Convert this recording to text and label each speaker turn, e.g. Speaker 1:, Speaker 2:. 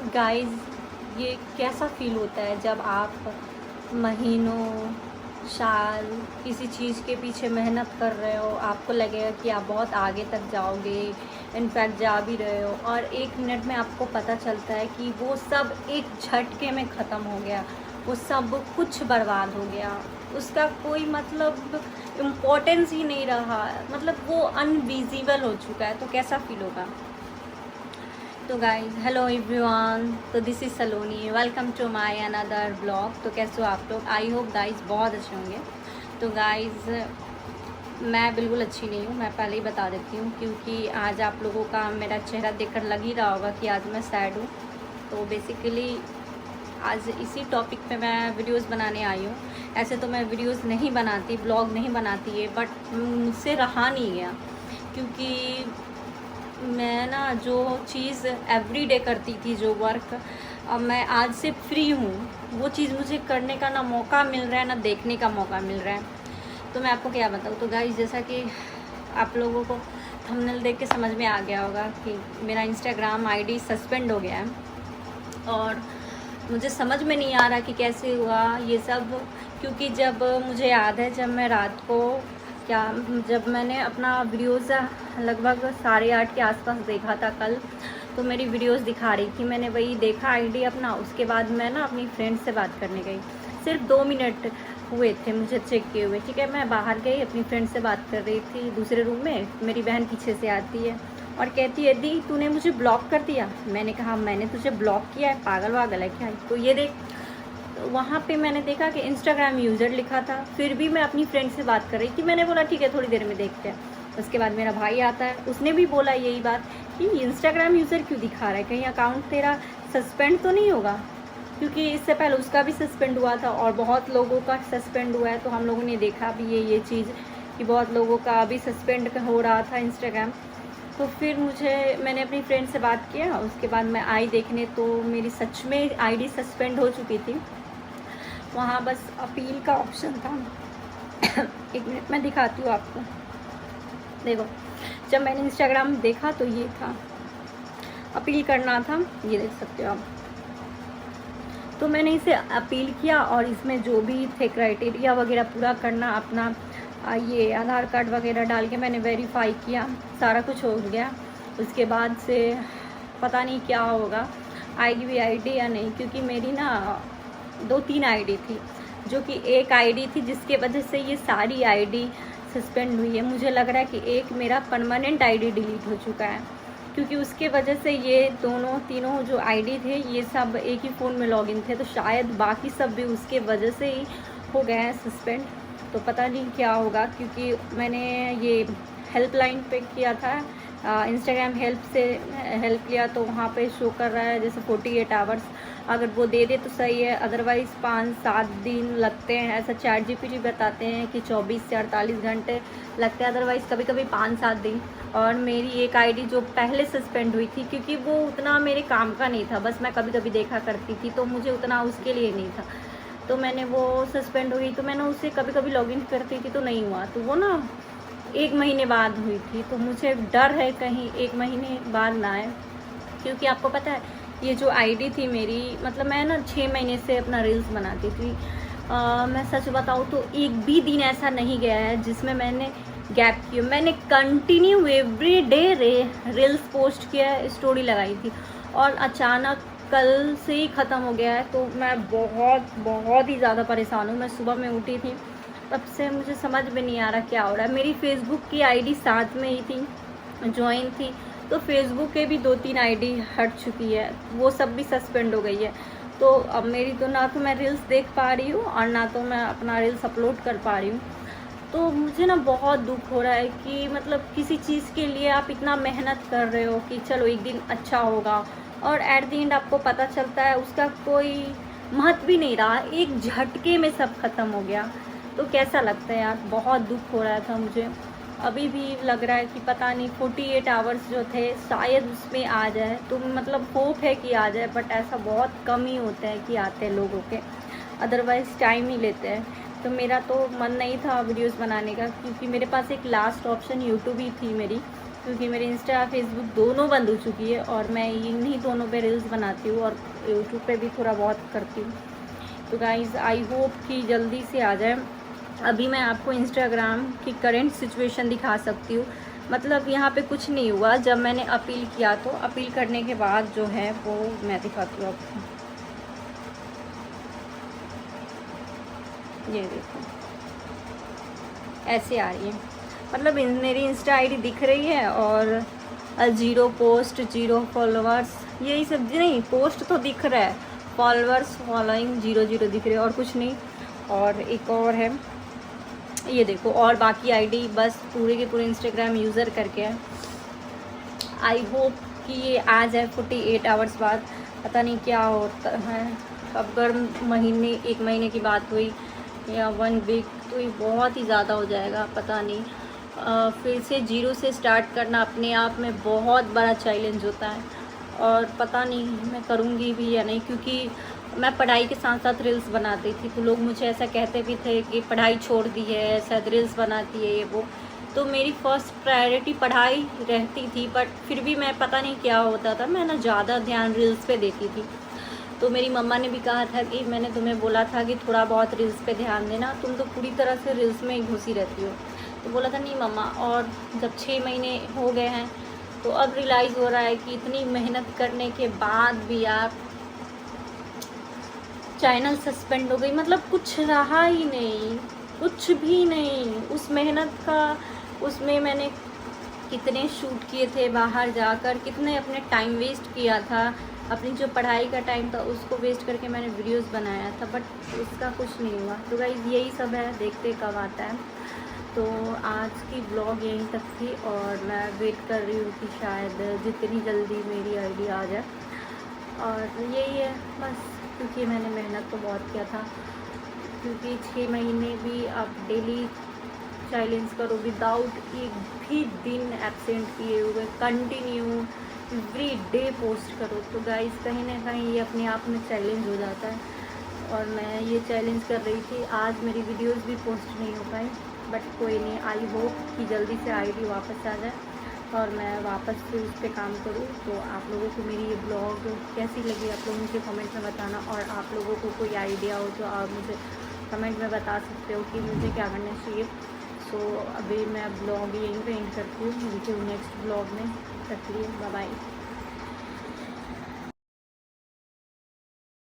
Speaker 1: Guys, ये कैसा feel होता है जब आप महीनों, साल किसी चीज़ के पीछे मेहनत कर रहे हो, आपको लगेगा कि आप बहुत आगे तक जाओगे, इनफैक्ट जा भी रहे हो, और 1 मिनट में आपको पता चलता है कि वो सब एक झटके में ख़त्म हो गया, वो सब कुछ बर्बाद हो गया, उसका कोई मतलब इम्पोर्टेंस ही नहीं रहा, मतलब वो अनविजिबल हो चुका है। तो कैसा फील होगा? तो गाइज, हेलो एवरीवन, तो this is Saloni, welcome to my another blog. तो कैसे हो आप लोग? आई होप गाइज बहुत अच्छे होंगे। तो गाइज, मैं बिल्कुल अच्छी नहीं हूँ, मैं पहले ही बता देती हूँ, क्योंकि आज आप लोगों का मेरा चेहरा देखकर लग ही रहा होगा कि आज मैं सैड हूँ। तो बेसिकली आज इसी टॉपिक पे मैं वीडियोस बनाने आई हूँ। ऐसे तो मैं वीडियोस नहीं बनाती, ब्लॉग नहीं बनाती है, बट मुझसे रहा नहीं गया, क्योंकि मैं ना जो चीज़ एवरीडे करती थी, जो वर्क अब मैं आज से फ्री हूँ, वो चीज़ मुझे करने का ना मौका मिल रहा है, ना देखने का मौका मिल रहा है। तो मैं आपको क्या बताऊँ। तो गाइस, जैसा कि आप लोगों को थंबनेल देख के समझ में आ गया होगा कि मेरा इंस्टाग्राम आईडी सस्पेंड हो गया है, और मुझे समझ में नहीं आ रहा कि कैसे हुआ ये सब। क्योंकि जब मुझे याद है, जब मैं रात को क्या जब मैंने अपना वीडियोज़ लगभग 8:30 के आसपास देखा था कल, तो मेरी वीडियोज़ दिखा रही थी, मैंने वही देखा आईडी अपना। उसके बाद मैं ना अपनी फ्रेंड से बात करने गई, सिर्फ 2 मिनट हुए थे मुझे चेक किए हुए, ठीक है। मैं बाहर गई, अपनी फ्रेंड से बात कर रही थी दूसरे रूम में। मेरी बहन पीछे से आती है और कहती है, दी तूने मुझे ब्लॉक कर दिया। मैंने कहा, मैंने तुझे ब्लॉक किया है? पागल वागल है क्या? तो ये देख, वहाँ पे मैंने देखा कि इंस्टाग्राम यूज़र लिखा था। फिर भी मैं अपनी फ्रेंड से बात कर रही थी, मैंने बोला ठीक है थोड़ी देर में देखते हैं। उसके बाद मेरा भाई आता है, उसने भी बोला यही बात कि इंस्टाग्राम यूज़र क्यों दिखा रहा है, कहीं अकाउंट तेरा सस्पेंड तो नहीं होगा? क्योंकि इससे पहले उसका भी सस्पेंड हुआ था और बहुत लोगों का सस्पेंड हुआ है। तो हम लोगों ने देखा भी ये चीज़ कि बहुत लोगों का अभी सस्पेंड हो रहा था इंस्टाग्राम। तो फिर मैंने अपनी फ्रेंड से बात किया, उसके बाद मैं आई देखने, तो मेरी सच में आईडी सस्पेंड हो चुकी थी। वहाँ बस अपील का ऑप्शन था। 1 मिनट मैं दिखाती हूँ आपको। देखो, जब मैंने इंस्टाग्राम देखा तो ये था, अपील करना था, ये देख सकते हो आप। तो मैंने इसे अपील किया, और इसमें जो भी थे क्राइटेरिया वगैरह पूरा करना अपना, ये आधार कार्ड वगैरह डाल के मैंने वेरीफाई किया, सारा कुछ हो गया। उसके बाद से पता नहीं क्या होगा, आएगी भी आईडी या नहीं, क्योंकि मेरी ना 2-3 आईडी थी, जो कि एक आईडी थी जिसके वजह से ये सारी आईडी सस्पेंड हुई है। मुझे लग रहा है कि एक मेरा परमानेंट आईडी डिलीट हो चुका है, क्योंकि उसके वजह से ये तीनों जो आईडी थे, ये सब एक ही फ़ोन में लॉगिन थे, तो शायद बाकी सब भी उसके वजह से ही हो गए हैं सस्पेंड। तो पता नहीं क्या होगा, क्योंकि मैंने ये हेल्पलाइन पे किया था, इंस्टाग्राम हेल्प से हेल्प लिया, तो वहाँ पे शो कर रहा है जैसे 48 आवर्स, अगर वो दे दे तो सही है, अदरवाइज़ 5-7 दिन लगते हैं। ऐसा चैट जीपीटी बताते हैं कि 24 से 48 घंटे लगते हैं, अदरवाइज़ कभी कभी 5-7 दिन। और मेरी एक आईडी जो पहले सस्पेंड हुई थी, क्योंकि वो उतना मेरे काम का नहीं था, बस मैं कभी कभी देखा करती थी, तो मुझे उतना उसके लिए नहीं था, तो मैंने वो सस्पेंड हुई, तो मैंने उससे कभी कभी लॉगिन करती थी, तो नहीं हुआ। तो वो ना 1 महीने बाद हुई थी, तो मुझे डर है कहीं 1 महीने बाद ना आए, क्योंकि आपको पता है ये जो आईडी थी मेरी, मतलब मैं ना 6 महीने से अपना रील्स बनाती थी। मैं सच बताऊँ तो एक भी दिन ऐसा नहीं गया है जिसमें मैंने गैप किया। मैंने continue every day reels post किया है, स्टोरी लगाई थी, और अचानक कल से ही ख़त्म हो गया है। तो मैं बहुत बहुत ही ज़्यादा परेशान हूँ। मैं सुबह में उठी थी, तब से मुझे समझ में नहीं आ रहा क्या हो रहा है। मेरी फेसबुक की आईडी साथ में ही थी, ज्वाइन थी, तो फेसबुक के भी 2-3 आईडी हट चुकी है, वो सब भी सस्पेंड हो गई है। तो अब मेरी तो ना तो मैं रील्स देख पा रही हूँ, और ना तो मैं अपना रील्स अपलोड कर पा रही हूँ। तो मुझे ना बहुत दुख हो रहा है कि मतलब किसी चीज़ के लिए आप इतना मेहनत कर रहे हो कि चलो एक दिन अच्छा होगा, और एट द एंड आपको पता चलता है उसका कोई महत्व भी नहीं रहा, एक झटके में सब खत्म हो गया। तो कैसा लगता है यार, बहुत दुख हो रहा था मुझे। अभी भी लग रहा है कि पता नहीं 48 आवर्स जो थे शायद उसमें आ जाए, तो मतलब होप है कि आ जाए, बट ऐसा बहुत कम ही होता है कि आते हैं लोगों के, अदरवाइज़ टाइम ही लेते हैं। तो मेरा तो मन नहीं था वीडियोस बनाने का, क्योंकि मेरे पास एक लास्ट ऑप्शन यूट्यूब ही थी मेरी, क्योंकि मेरे इंस्टा फेसबुक दोनों बंद हो चुकी है और मैं इन्हीं दोनों पे रील्स बनाती हूँ और यूट्यूब पे भी थोड़ा बहुत करती हूँ। तो गाइज़ आई होप कि जल्दी से आ जाए। अभी मैं आपको इंस्टाग्राम की करंट सिचुएशन दिखा सकती हूँ। मतलब यहाँ पे कुछ नहीं हुआ, जब मैंने अपील किया तो अपील करने के बाद जो है वो मैं दिखाती हूँ आपको। ये देखो ऐसे आ रही है, मतलब मेरी इंस्टा आईडी दिख रही है और 0 पोस्ट 0 फॉलोअर्स, यही सब नहीं, पोस्ट तो दिख रहा है, फॉलोअर्स फॉलोइंग 0 दिख रहे हैं और कुछ नहीं। और एक और है, ये देखो, और बाकी आईडी बस पूरे के पूरे इंस्टाग्राम यूज़र करके है। आई होप कि ये आ जाए 48 आवर्स बाद, पता नहीं क्या होता है। अब अगर महीने 1 महीने की बात हुई या 1 वीक तो ये बहुत ही ज़्यादा हो जाएगा, पता नहीं। फिर से 0 से स्टार्ट करना अपने आप में बहुत बड़ा चैलेंज होता है और पता नहीं मैं करूँगी भी या नहीं, क्योंकि मैं पढ़ाई के साथ साथ रील्स बनाती थी तो लोग मुझे ऐसा कहते भी थे कि पढ़ाई छोड़ दी है, शायद रील्स बनाती है ये वो। तो मेरी फर्स्ट प्रायोरिटी पढ़ाई रहती थी, बट फिर भी मैं पता नहीं क्या होता था, मैं ना ज़्यादा ध्यान रील्स पे देती थी। तो मेरी मम्मा ने भी कहा था कि मैंने तुम्हें बोला था कि थोड़ा बहुत रील्स पे ध्यान देना, तुम तो पूरी तरह से रील्स में ही घुसी रहती हो। तो बोला था नहीं मम्मा, और जब 6 महीने हो गए हैं तो अब रियलाइज़ हो रहा है कि इतनी मेहनत करने के बाद भी आप चैनल सस्पेंड हो गई, मतलब कुछ रहा ही नहीं, कुछ भी नहीं उस मेहनत का। उसमें मैंने कितने शूट किए थे बाहर जाकर, कितने अपने टाइम वेस्ट किया था, अपनी जो पढ़ाई का टाइम था उसको वेस्ट करके मैंने वीडियोस बनाया था, बट उसका कुछ नहीं हुआ। तो गाइस यही सब है, देखते कब आता है। तो आज की ब्लॉग यहीं तक थी और मैं वेट कर रही हूँ कि शायद जितनी जल्दी मेरी आईडी आ जाए। और यही है बस, क्योंकि मैंने मेहनत तो बहुत किया था, क्योंकि 6 महीने भी आप डेली चैलेंज करो विदाउट एक भी दिन एब्सेंट किए हुए, कंटिन्यू एवरी डे पोस्ट करो, तो गाइस कहीं ना कहीं ये अपने आप में चैलेंज हो जाता है। और मैं ये चैलेंज कर रही थी, आज मेरी वीडियोस भी पोस्ट नहीं हो पाई, बट कोई नहीं, आई होप कि जल्दी से आईडी वापस आ जाए और मैं वापस से उस पर काम करूँ। तो आप लोगों को मेरी ये ब्लॉग कैसी लगी आप लोग मुझे कमेंट में बताना, और आप लोगों को कोई आइडिया हो तो आप मुझे कमेंट में बता सकते हो कि मुझे क्या करना चाहिए। सो अभी मैं ब्लॉग यहीं पे एंड करती हूँ, मिलती हूँ नेक्स्ट ब्लॉग में, तक के लिए बाय बाय।